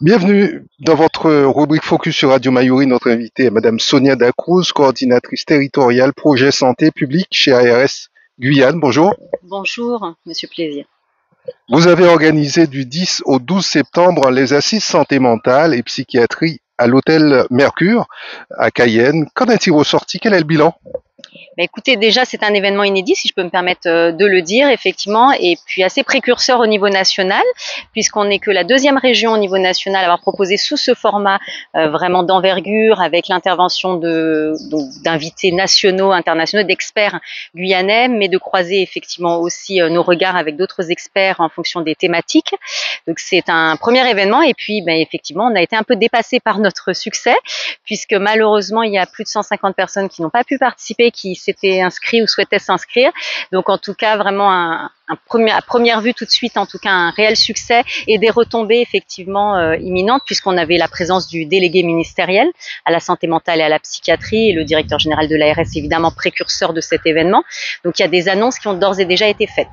Bienvenue dans votre rubrique Focus sur Radio Mayuri. Notre invitée est Madame Sonia Dacruz, coordinatrice territoriale projet santé publique chez ARS Guyane. Bonjour. Bonjour, Monsieur Plaisir. Vous avez organisé du 10 au 12 septembre les assises santé mentale et psychiatrie à l'hôtel Mercure à Cayenne. Qu'en est-il ressorti? Quel est le bilan? Écoutez, déjà, c'est un événement inédit, si je peux me permettre de le dire, effectivement, et puis assez précurseur au niveau national, puisqu'on n'est que la deuxième région au niveau national à avoir proposé sous ce format vraiment d'envergure, avec l'intervention d'invités nationaux, internationaux, d'experts guyanais, mais de croiser effectivement aussi nos regards avec d'autres experts en fonction des thématiques. Donc c'est un premier événement, et puis effectivement, on a été un peu dépassé par notre succès, puisque malheureusement, il y a plus de 150 personnes qui n'ont pas pu participer, qui s'étaient inscrits ou souhaitaient s'inscrire. Donc en tout cas, vraiment à première vue tout de suite, en tout cas un réel succès et des retombées effectivement imminentes, puisqu'on avait la présence du délégué ministériel à la santé mentale et à la psychiatrie et le directeur général de l'ARS, évidemment précurseur de cet événement. Donc il y a des annonces qui ont d'ores et déjà été faites.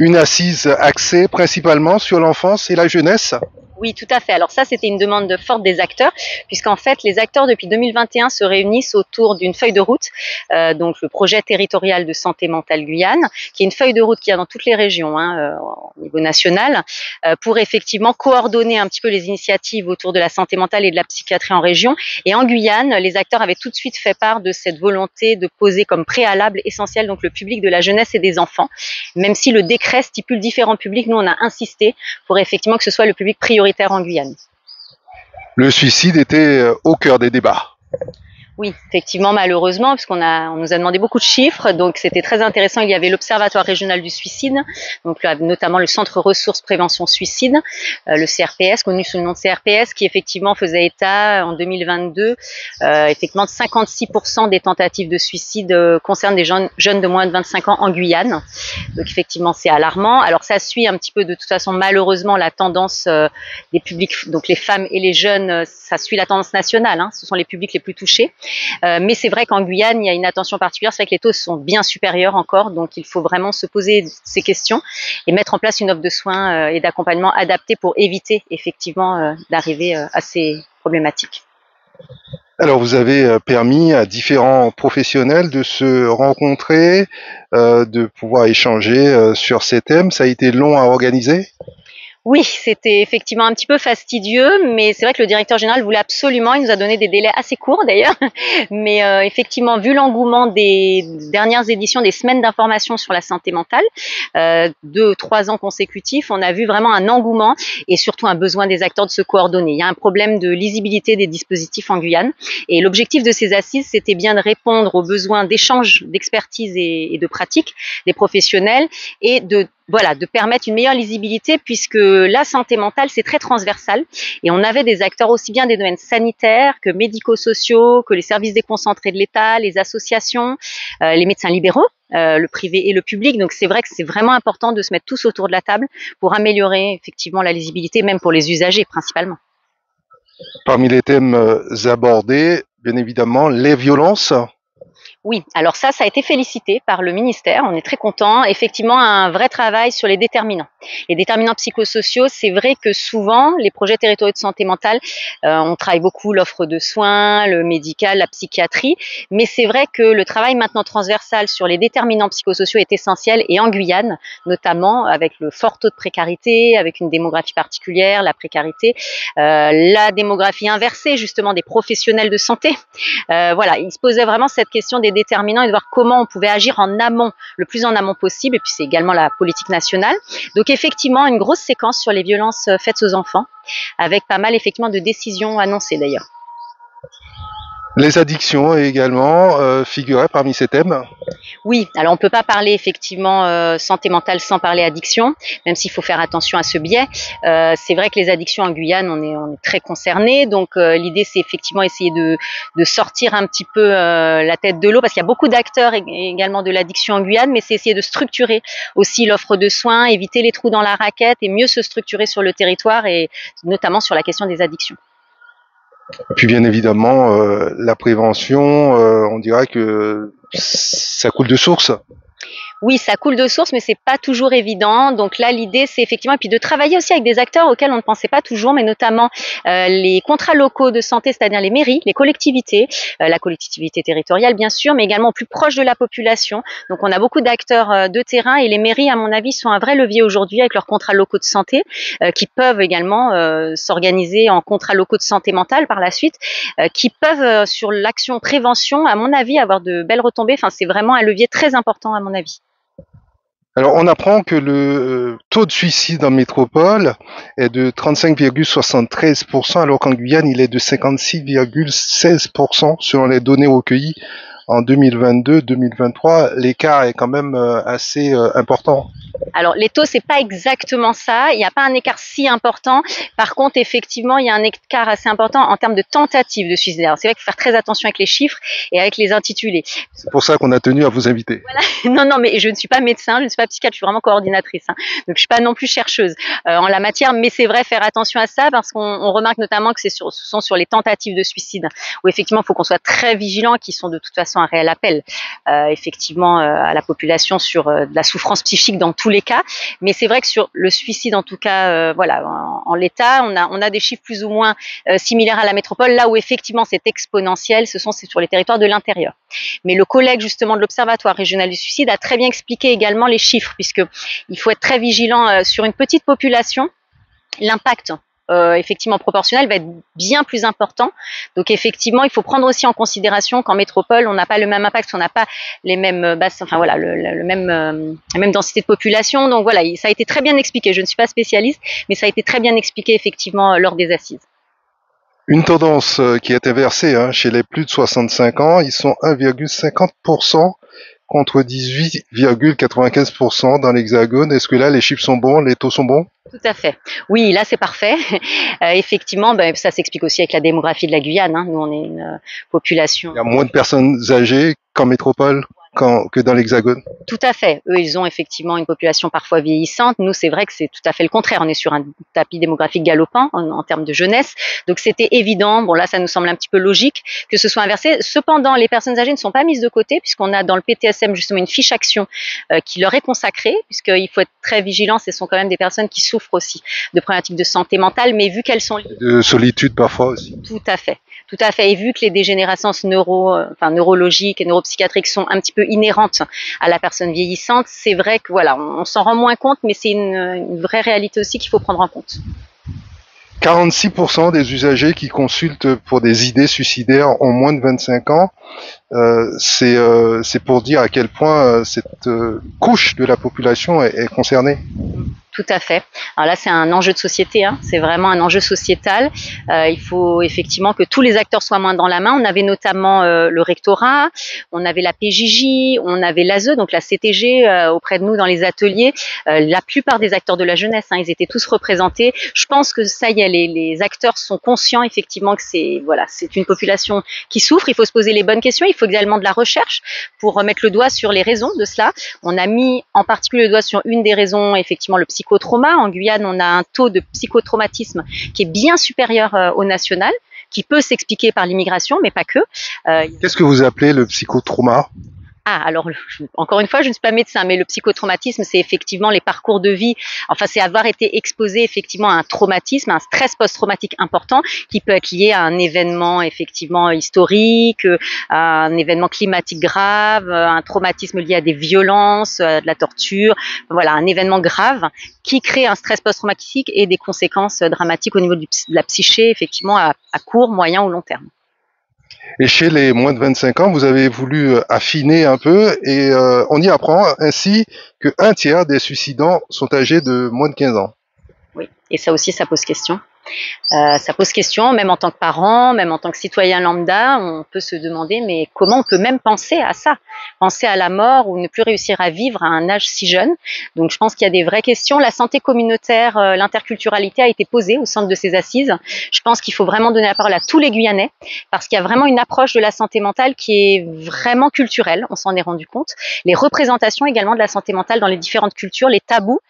Une assise axée principalement sur l'enfance et la jeunesse? Oui, tout à fait. Alors ça, c'était une demande forte des acteurs, puisqu'en fait, les acteurs depuis 2021 se réunissent autour d'une feuille de route, donc le projet territorial de santé mentale Guyane, qui est une feuille de route qu'il y a dans toutes les régions, au niveau national, pour effectivement coordonner un petit peu les initiatives autour de la santé mentale et de la psychiatrie en région. Et en Guyane, les acteurs avaient tout de suite fait part de cette volonté de poser comme préalable essentiel donc le public de la jeunesse et des enfants, même si le décret stipule différents publics. Nous, on a insisté pour effectivement que ce soit le public prioritaire en Guyane. Le suicide était au cœur des débats. Oui, effectivement, malheureusement, puisqu'on nous a demandé beaucoup de chiffres, donc c'était très intéressant. Il y avait l'Observatoire régional du suicide, donc notamment le Centre ressources prévention suicide, le CRPS, connu sous le nom de CRPS, qui effectivement faisait état en 2022, effectivement, de 56% des tentatives de suicide concernent des jeunes de moins de 25 ans en Guyane. Donc effectivement, c'est alarmant. Alors ça suit un petit peu de toute façon, malheureusement, la tendance des publics, donc les femmes et les jeunes, ça suit la tendance nationale. Ce sont les publics les plus touchés. Mais c'est vrai qu'en Guyane, il y a une attention particulière. C'est vrai que les taux sont bien supérieurs encore, donc il faut vraiment se poser ces questions et mettre en place une offre de soins et d'accompagnement adaptée pour éviter effectivement d'arriver à ces problématiques. Alors, vous avez permis à différents professionnels de se rencontrer, de pouvoir échanger sur ces thèmes. Ça a été long à organiser? Oui, c'était effectivement un petit peu fastidieux, mais c'est vrai que le directeur général voulait absolument, il nous a donné des délais assez courts d'ailleurs, mais effectivement, vu l'engouement des dernières éditions des semaines d'information sur la santé mentale, 2-3 ans consécutifs, on a vu vraiment un engouement et surtout un besoin des acteurs de se coordonner. Il y a un problème de lisibilité des dispositifs en Guyane et l'objectif de ces assises, c'était bien de répondre aux besoins d'échange, d'expertise et de pratique des professionnels et de permettre une meilleure lisibilité, puisque la santé mentale, c'est très transversal et on avait des acteurs aussi bien des domaines sanitaires que médico-sociaux, que les services déconcentrés de l'État, les associations, les médecins libéraux, le privé et le public. Donc c'est vrai que c'est vraiment important de se mettre tous autour de la table pour améliorer effectivement la lisibilité, même pour les usagers principalement. Parmi les thèmes abordés, bien évidemment, les violences. Oui, alors ça a été félicité par le ministère, on est très content. Effectivement, un vrai travail sur les déterminants. Les déterminants psychosociaux, c'est vrai que souvent, les projets territoriaux de santé mentale, on travaille beaucoup l'offre de soins, le médical, la psychiatrie, mais c'est vrai que le travail maintenant transversal sur les déterminants psychosociaux est essentiel, et en Guyane, notamment avec le fort taux de précarité, avec une démographie particulière, la précarité, la démographie inversée justement des professionnels de santé. Il se posait vraiment cette question des déterminants et de voir comment on pouvait agir en amont, le plus en amont possible, et puis c'est également la politique nationale. Donc effectivement, une grosse séquence sur les violences faites aux enfants, avec pas mal effectivement de décisions annoncées d'ailleurs. Les addictions également figuraient parmi ces thèmes. Oui, alors on ne peut pas parler effectivement santé mentale sans parler addiction, même s'il faut faire attention à ce biais. C'est vrai que les addictions en Guyane, on est très concernés, donc l'idée c'est effectivement essayer de sortir un petit peu la tête de l'eau, parce qu'il y a beaucoup d'acteurs également de l'addiction en Guyane, mais c'est essayer de structurer aussi l'offre de soins, éviter les trous dans la raquette et mieux se structurer sur le territoire, et notamment sur la question des addictions. Et puis bien évidemment, la prévention, on dirait que ça coule de source. Oui, ça coule de source, mais c'est pas toujours évident. Donc là, l'idée, c'est effectivement, et puis de travailler aussi avec des acteurs auxquels on ne pensait pas toujours, mais notamment les contrats locaux de santé, c'est-à-dire les mairies, les collectivités, la collectivité territoriale bien sûr, mais également plus proche de la population. Donc on a beaucoup d'acteurs de terrain et les mairies, à mon avis, sont un vrai levier aujourd'hui avec leurs contrats locaux de santé, qui peuvent également s'organiser en contrats locaux de santé mentale par la suite, qui peuvent sur l'action prévention, à mon avis, avoir de belles retombées. Enfin, c'est vraiment un levier très important à mon avis. Alors, on apprend que le taux de suicide en métropole est de 35,73%, alors qu'en Guyane, il est de 56,16% selon les données recueillies en 2022-2023. L'écart est quand même assez important. Alors, les taux, c'est pas exactement ça. Il n'y a pas un écart si important. Par contre, effectivement, il y a un écart assez important en termes de tentatives de suicide. Alors, c'est vrai qu'il faut faire très attention avec les chiffres et avec les intitulés. C'est pour ça qu'on a tenu à vous inviter. Voilà. Non, non, mais je ne suis pas médecin, je ne suis pas psychiatre, je suis vraiment coordinatrice. Hein. Donc, je suis pas non plus chercheuse en la matière, mais c'est vrai faire attention à ça parce qu'on remarque notamment que ce sont sur les tentatives de suicide où effectivement, il faut qu'on soit très vigilant, qui sont de toute façon un réel appel, effectivement, à la population sur de la souffrance psychique dans tous les cas. Mais c'est vrai que sur le suicide, en tout cas, voilà, en l'état, on a des chiffres plus ou moins similaires à la métropole, là où effectivement c'est exponentiel, c'est sur les territoires de l'intérieur. Mais le collègue justement de l'Observatoire régional du suicide a très bien expliqué également les chiffres, puisqu'il faut être très vigilant sur une petite population. L'impact effectivement proportionnel va être bien plus important. Donc effectivement, il faut prendre aussi en considération qu'en métropole, on n'a pas le même impact, on n'a pas les mêmes basses, enfin voilà, le même, la même densité de population. Donc voilà, ça a été très bien expliqué. Je ne suis pas spécialiste, mais ça a été très bien expliqué effectivement lors des assises. Une tendance qui est inversée hein, chez les plus de 65 ans, ils sont 1,50% contre 18,95% dans l'Hexagone. Est-ce que là, les chiffres sont bons, les taux sont bons? Tout à fait. Oui, là c'est parfait. Effectivement, ça s'explique aussi avec la démographie de la Guyane. Hein. Nous, on est une population. Il y a moins de personnes âgées qu'en métropole, que dans l'Hexagone. Tout à fait. Eux, ils ont effectivement une population parfois vieillissante. Nous, c'est vrai que c'est tout à fait le contraire. On est sur un tapis démographique galopant en termes de jeunesse. Donc, c'était évident. Bon, là, ça nous semble un petit peu logique que ce soit inversé. Cependant, les personnes âgées ne sont pas mises de côté puisqu'on a dans le PTSM justement une fiche action qui leur est consacrée puisqu'il faut être très vigilant. Ce sont quand même des personnes qui souffrent aussi de problématiques de santé mentale, mais vu qu'elles sont... De solitude parfois aussi. Tout à fait. Tout à fait. Et vu que les dégénérescences neurologiques et neuropsychiatriques sont un petit peu inhérentes à la personne vieillissante, c'est vrai que voilà, on s'en rend moins compte, mais c'est une vraie réalité aussi qu'il faut prendre en compte. 46% des usagers qui consultent pour des idées suicidaires ont moins de 25 ans. C'est pour dire à quel point cette couche de la population est concernée. Tout à fait. Alors là, c'est un enjeu de société, hein. C'est vraiment un enjeu sociétal. Il faut effectivement que tous les acteurs soient moins dans la main. On avait notamment le rectorat, on avait la PJJ, on avait l'ASE, donc la CTG auprès de nous dans les ateliers. La plupart des acteurs de la jeunesse, hein, ils étaient tous représentés. Je pense que ça y est, les acteurs sont conscients effectivement que c'est une population qui souffre. Il faut se poser les bonnes questions. Il faut également de la recherche pour remettre le doigt sur les raisons de cela. On a mis en particulier le doigt sur une des raisons, effectivement, le psychotrauma. En Guyane, on a un taux de psychotraumatisme qui est bien supérieur au national, qui peut s'expliquer par l'immigration, mais pas que. Qu'est-ce que vous appelez le psychotrauma? Ah, alors, encore une fois, je ne suis pas médecin, mais le psychotraumatisme, c'est effectivement les parcours de vie. Enfin, c'est avoir été exposé effectivement à un traumatisme, à un stress post-traumatique important qui peut être lié à un événement effectivement historique, à un événement climatique grave, un traumatisme lié à des violences, à de la torture. Voilà, un événement grave qui crée un stress post-traumatique et des conséquences dramatiques au niveau de la psyché, effectivement, à court, moyen ou long terme. Et chez les moins de 25 ans, vous avez voulu affiner un peu et on y apprend ainsi que 1/3 des suicidants sont âgés de moins de 15 ans. Oui, et ça aussi, ça pose question. Ça pose question, même en tant que parent, même en tant que citoyen lambda, on peut se demander mais comment on peut même penser à ça, penser à la mort ou ne plus réussir à vivre à un âge si jeune. Donc je pense qu'il y a des vraies questions. La santé communautaire, l'interculturalité a été posée au centre de ces assises. Je pense qu'il faut vraiment donner la parole à tous les Guyanais parce qu'il y a vraiment une approche de la santé mentale qui est vraiment culturelle, on s'en est rendu compte. Les représentations également de la santé mentale dans les différentes cultures, les tabous,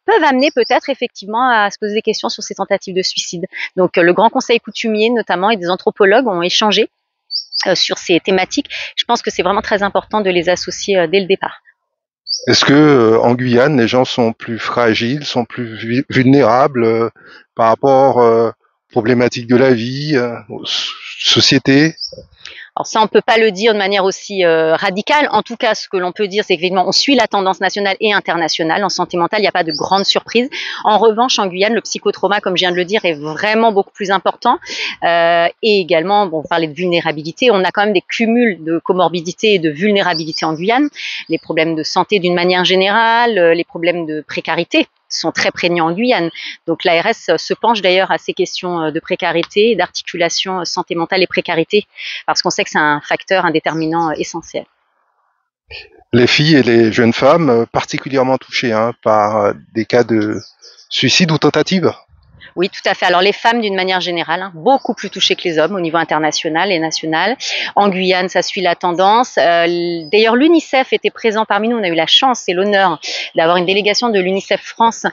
peuvent amener peut-être effectivement à se poser des questions sur ces tentatives de suicide. Donc le Grand Conseil coutumier notamment et des anthropologues ont échangé sur ces thématiques. Je pense que c'est vraiment très important de les associer dès le départ. Est-ce que en Guyane, les gens sont plus fragiles, sont plus vulnérables par rapport aux problématiques de la vie, aux sociétés? Alors ça, on peut pas le dire de manière aussi radicale. En tout cas, ce que l'on peut dire, c'est qu'évidemment, on suit la tendance nationale et internationale. En santé mentale, il n'y a pas de grande surprise. En revanche, en Guyane, le psychotrauma, comme je viens de le dire, est vraiment beaucoup plus important. Et également, bon, on parlait de vulnérabilité. On a quand même des cumuls de comorbidité et de vulnérabilité en Guyane. Les problèmes de santé d'une manière générale, les problèmes de précarité sont très prégnants en Guyane. Donc l'ARS se penche d'ailleurs à ces questions de précarité, d'articulation santé mentale et précarité, parce qu'on sait que c'est un facteur, un déterminant essentiel. Les filles et les jeunes femmes particulièrement touchées par des cas de suicide ou tentative. Oui, tout à fait. Alors les femmes, d'une manière générale, beaucoup plus touchées que les hommes au niveau international et national. En Guyane, ça suit la tendance. D'ailleurs, l'UNICEF était présent parmi nous. On a eu la chance et l'honneur d'avoir une délégation de l'UNICEF France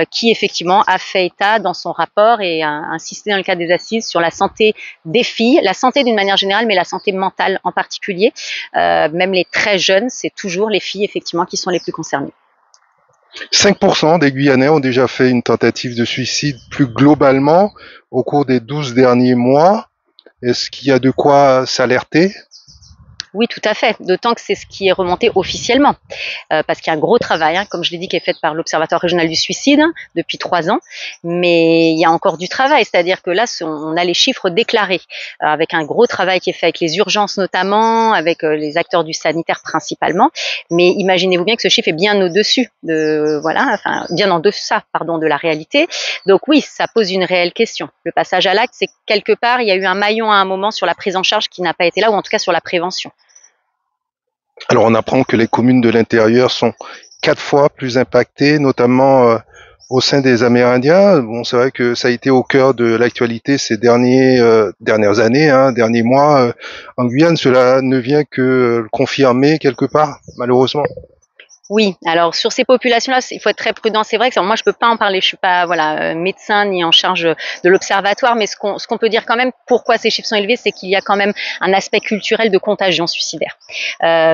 qui, effectivement, a fait état dans son rapport et a insisté dans le cadre des assises sur la santé des filles, la santé d'une manière générale, mais la santé mentale en particulier. Même les très jeunes, c'est toujours les filles, effectivement, qui sont les plus concernées. 5% des Guyanais ont déjà fait une tentative de suicide plus globalement au cours des 12 derniers mois. Est-ce qu'il y a de quoi s'alerter? Oui, tout à fait. D'autant que c'est ce qui est remonté officiellement, parce qu'il y a un gros travail, comme je l'ai dit, qui est fait par l'Observatoire régional du suicide depuis 3 ans. Mais il y a encore du travail, c'est-à-dire que là, on a les chiffres déclarés, avec un gros travail qui est fait avec les urgences notamment, avec les acteurs du sanitaire principalement. Mais imaginez-vous bien que ce chiffre est bien au-dessus de, voilà, enfin, bien en deçà, pardon, de la réalité. Donc oui, ça pose une réelle question. Le passage à l'acte, c'est que quelque part, il y a eu un maillon à un moment sur la prise en charge qui n'a pas été là, ou en tout cas sur la prévention. Alors on apprend que les communes de l'intérieur sont 4 fois plus impactées, notamment au sein des Amérindiens. Bon, c'est vrai que ça a été au cœur de l'actualité ces dernières années, derniers mois. En Guyane, cela ne vient que le confirmer quelque part, malheureusement. Oui, alors sur ces populations-là, il faut être très prudent. C'est vrai que moi, je peux pas en parler. Je suis pas médecin ni en charge de l'observatoire, mais ce qu'on peut dire quand même, pourquoi ces chiffres sont élevés, c'est qu'il y a quand même un aspect culturel de contagion suicidaire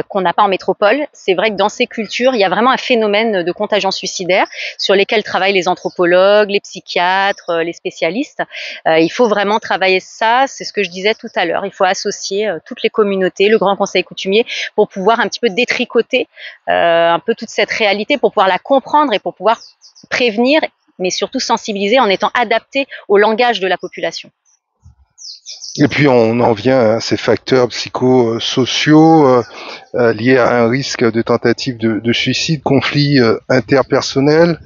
qu'on n'a pas en métropole. C'est vrai que dans ces cultures, il y a vraiment un phénomène de contagion suicidaire sur lesquels travaillent les anthropologues, les psychiatres, les spécialistes. Il faut vraiment travailler ça. C'est ce que je disais tout à l'heure. Il faut associer toutes les communautés, le Grand Conseil coutumier, pour pouvoir un petit peu détricoter un peu toute cette réalité, pour pouvoir la comprendre et pour pouvoir prévenir, mais surtout sensibiliser en étant adapté au langage de la population. Et puis on en vient à ces facteurs psychosociaux liés à un risque de tentative de suicide, conflit interpersonnel.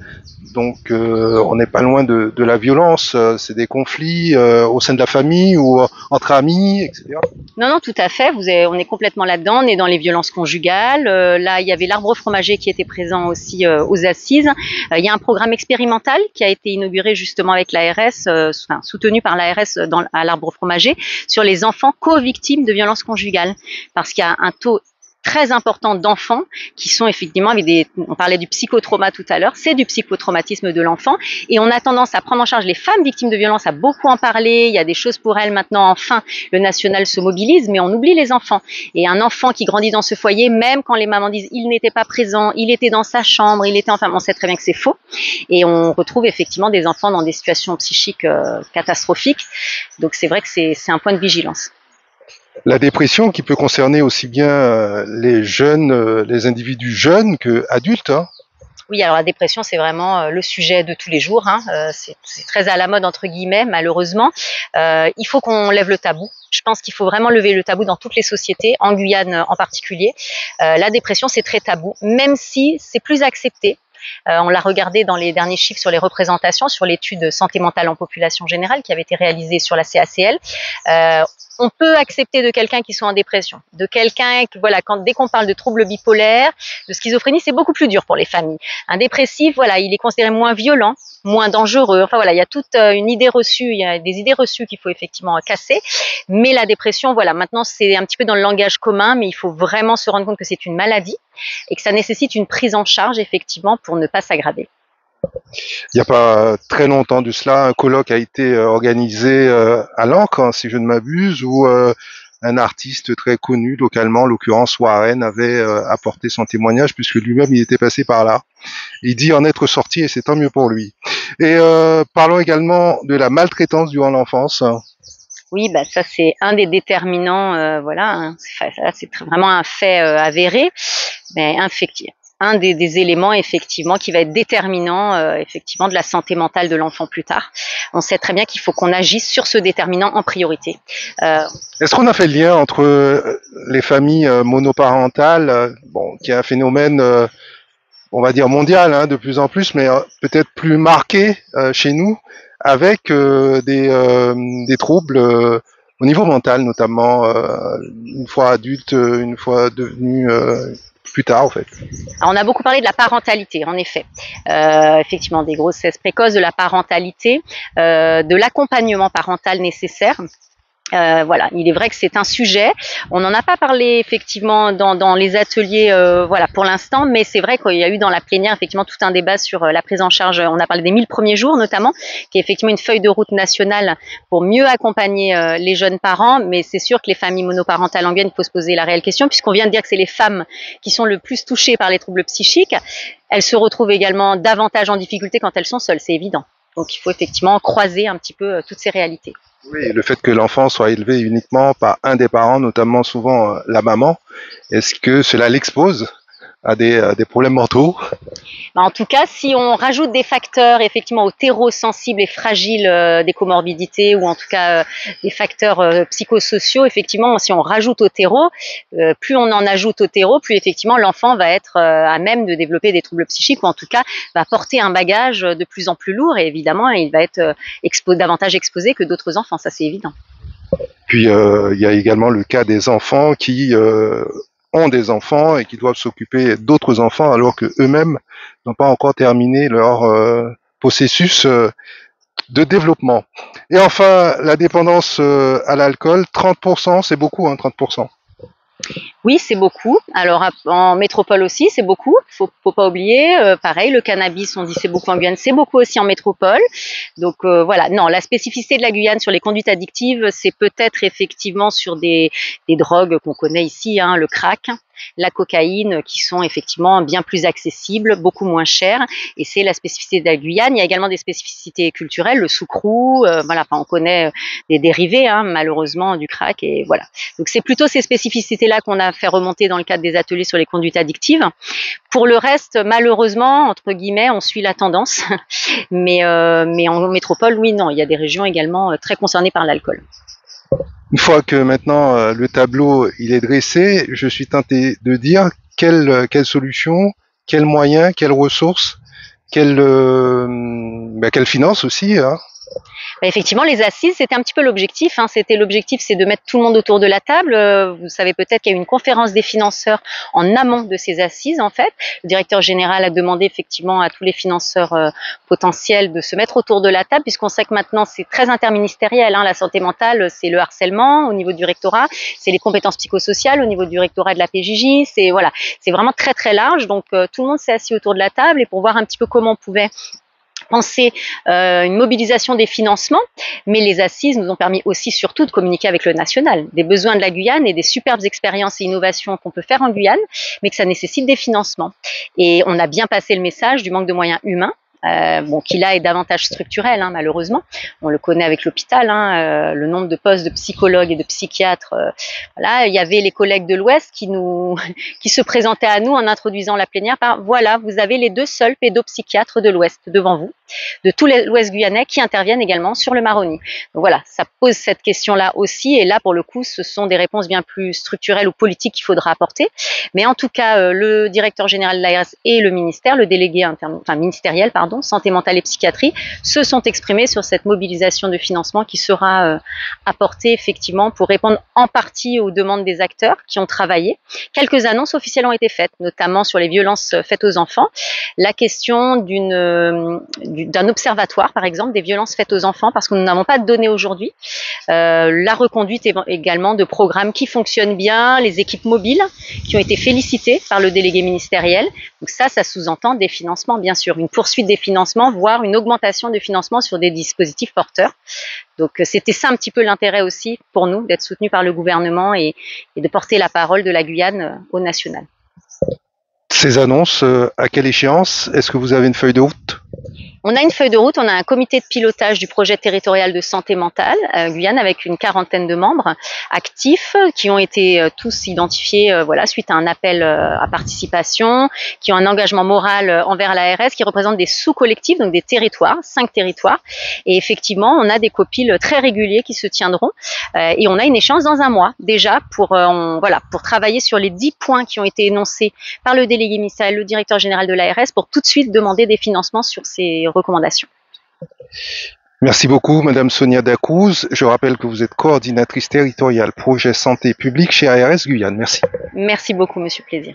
Donc on n'est pas loin de la violence, c'est des conflits au sein de la famille ou entre amis, etc. Non, non, tout à fait. On est complètement là-dedans. On est dans les violences conjugales. Là, il y avait l'arbre fromager qui était présent aussi aux assises. Il y a un programme expérimental qui a été inauguré justement avec l'ARS, soutenu par l'ARS à l'arbre fromager, sur les enfants co-victimes de violences conjugales. Parce qu'il y a un taux très important d'enfants qui sont effectivement avec on parlait du psychotrauma tout à l'heure, c'est du psychotraumatisme de l'enfant, et on a tendance à prendre en charge les femmes victimes de violences, à beaucoup en parler, il y a des choses pour elles maintenant, enfin, le national se mobilise, mais on oublie les enfants. Et un enfant qui grandit dans ce foyer, même quand les mamans disent il n'était pas présent, il était dans sa chambre, enfin, on sait très bien que c'est faux, et on retrouve effectivement des enfants dans des situations psychiques catastrophiques, donc c'est vrai que c'est un point de vigilance. La dépression qui peut concerner aussi bien les jeunes, les individus jeunes que adultes. Oui, alors la dépression, c'est vraiment le sujet de tous les jours. C'est très à la mode, entre guillemets, malheureusement. Il faut qu'on lève le tabou. Je pense qu'il faut vraiment lever le tabou dans toutes les sociétés, en Guyane en particulier. La dépression, c'est très tabou, même si c'est plus accepté. On l'a regardé dans les derniers chiffres sur les représentations, sur l'étude santé mentale en population générale qui avait été réalisée sur la CACL. On peut accepter de quelqu'un qui soit en dépression, de quelqu'un qui, voilà, dès qu'on parle de troubles bipolaires, de schizophrénie, c'est beaucoup plus dur pour les familles. Un dépressif, voilà, il est considéré moins violent, moins dangereux. Enfin voilà, il y a toute une idée reçue, il y a des idées reçues qu'il faut effectivement casser. Mais la dépression, voilà, maintenant c'est un petit peu dans le langage commun, mais il faut vraiment se rendre compte que c'est une maladie et que ça nécessite une prise en charge effectivement pour ne pas s'aggraver. Il n'y a pas très longtemps de cela, un colloque a été organisé à l'Ancre, si je ne m'abuse, où un artiste très connu localement, en l'occurrence Warren, avait apporté son témoignage puisque lui-même il était passé par là. Il dit en être sorti et c'est tant mieux pour lui. Et parlons également de la maltraitance durant l'enfance. Oui, bah ça c'est un des déterminants, voilà, hein, c'est vraiment un fait avéré, mais un des éléments effectivement qui va être déterminant effectivement de la santé mentale de l'enfant plus tard. On sait très bien qu'il faut qu'on agisse sur ce déterminant en priorité. Est-ce qu'on a fait le lien entre les familles monoparentales, bon, qui est un phénomène, on va dire mondial, hein, de plus en plus, mais peut-être plus marqué chez nous, avec des troubles au niveau mental, notamment une fois adulte, une fois devenu plus tard, en fait. Alors, on a beaucoup parlé de la parentalité, en effet. Effectivement, des grossesses précoces, de la parentalité, de l'accompagnement parental nécessaire. Voilà, il est vrai que c'est un sujet. On n'en a pas parlé effectivement dans les ateliers, voilà, pour l'instant, mais c'est vrai qu'il y a eu dans la plénière effectivement tout un débat sur la prise en charge. On a parlé des 1000 premiers jours notamment, qui est effectivement une feuille de route nationale pour mieux accompagner les jeunes parents. Mais c'est sûr que les familles monoparentales en Guyane, il faut se poser la réelle question, puisqu'on vient de dire que c'est les femmes qui sont le plus touchées par les troubles psychiques. Elles se retrouvent également davantage en difficulté quand elles sont seules, c'est évident. Donc il faut effectivement croiser un petit peu toutes ces réalités. Oui, le fait que l'enfant soit élevé uniquement par un des parents, notamment souvent la maman, est-ce que cela l'expose à des problèmes mentaux? En tout cas, si on rajoute des facteurs effectivement au terreau sensible et fragile des comorbidités ou en tout cas des facteurs psychosociaux, effectivement, si on rajoute au terreau, plus on en ajoute au terreau, plus effectivement l'enfant va être à même de développer des troubles psychiques ou en tout cas va porter un bagage de plus en plus lourd et évidemment il va être davantage exposé que d'autres enfants, ça c'est évident. Puis il y a également le cas des enfants qui ont des enfants et qui doivent s'occuper d'autres enfants alors que eux-mêmes n'ont pas encore terminé leur processus de développement. Et enfin, la dépendance à l'alcool, 30%, c'est beaucoup, hein, 30%. Oui, c'est beaucoup. Alors en métropole aussi, c'est beaucoup. Faut pas oublier. Pareil, le cannabis, on dit c'est beaucoup en Guyane, c'est beaucoup aussi en métropole. Donc voilà. Non, la spécificité de la Guyane sur les conduites addictives, c'est peut-être effectivement sur des drogues qu'on connaît ici, hein, le crack, la cocaïne, qui sont effectivement bien plus accessibles, beaucoup moins chères. Et c'est la spécificité de la Guyane. Il y a également des spécificités culturelles, le soukhrou. Voilà, enfin, on connaît des dérivés, hein, malheureusement, du crack. Et voilà. Donc c'est plutôt ces spécificités-là qu'on a fait remonter dans le cadre des ateliers sur les conduites addictives. Pour le reste, malheureusement, entre guillemets, on suit la tendance. Mais en métropole, oui, non, il y a des régions également très concernées par l'alcool. Une fois que maintenant le tableau il est dressé, je suis tenté de dire quelle solution, quels moyens, quelles ressources, quelles finances aussi, hein. Effectivement, les assises, c'était un petit peu l'objectif. Hein. L'objectif, c'est de mettre tout le monde autour de la table. Vous savez peut-être qu'il y a eu une conférence des financeurs en amont de ces assises, en fait. Le directeur général a demandé effectivement à tous les financeurs potentiels de se mettre autour de la table, puisqu'on sait que maintenant, c'est très interministériel. Hein. La santé mentale, c'est le harcèlement au niveau du rectorat, c'est les compétences psychosociales au niveau du rectorat de la PJJ. C'est voilà, c'est vraiment très très large. Donc tout le monde s'est assis autour de la table et pour voir un petit peu comment on pouvait penser une mobilisation des financements, mais les assises nous ont permis aussi surtout de communiquer avec le national, des besoins de la Guyane et des superbes expériences et innovations qu'on peut faire en Guyane, mais que ça nécessite des financements. Et on a bien passé le message du manque de moyens humains, qui là est davantage structurel, hein, malheureusement. On le connaît avec l'hôpital, hein, le nombre de postes de psychologues et de psychiatres. Voilà, il y avait les collègues de l'Ouest qui se présentaient à nous en introduisant la plénière par voilà, vous avez les 2 seuls pédopsychiatres de l'Ouest devant vous, de tout l'Ouest guyanais qui interviennent également sur le Maroni. Donc voilà, ça pose cette question-là aussi. Et là, pour le coup, ce sont des réponses bien plus structurelles ou politiques qu'il faudra apporter. Mais en tout cas, le directeur général de l'ARS et le ministère, le délégué ministériel, santé mentale et psychiatrie, se sont exprimés sur cette mobilisation de financement qui sera apportée effectivement pour répondre en partie aux demandes des acteurs qui ont travaillé. Quelques annonces officielles ont été faites, notamment sur les violences faites aux enfants. La question d'un observatoire, par exemple, des violences faites aux enfants, parce que nous n'avons pas de données aujourd'hui. La reconduite également de programmes qui fonctionnent bien, les équipes mobiles qui ont été félicitées par le délégué ministériel. Donc ça sous-entend des financements, bien sûr, une poursuite des financement, voire une augmentation de financement sur des dispositifs porteurs. Donc c'était ça un petit peu l'intérêt aussi pour nous, d'être soutenus par le gouvernement et de porter la parole de la Guyane au national. Ces annonces, à quelle échéance? Est-ce que vous avez une feuille de route? On a une feuille de route, on a un comité de pilotage du projet territorial de santé mentale Guyane avec une quarantaine de membres actifs qui ont été tous identifiés suite à un appel à participation, qui ont un engagement moral envers l'ARS, qui représentent des sous-collectifs, donc des territoires, 5 territoires. Et effectivement, on a des copiles très réguliers qui se tiendront et on a une échéance dans un mois déjà pour travailler sur les 10 points qui ont été énoncés par le délégué ministériel, le directeur général de l'ARS, pour tout de suite demander des financements sur ces recommandations. Merci beaucoup, Madame Sonia Dacouz. Je rappelle que vous êtes coordinatrice territoriale projet santé publique chez ARS Guyane. Merci. Merci beaucoup, Monsieur Plaisir.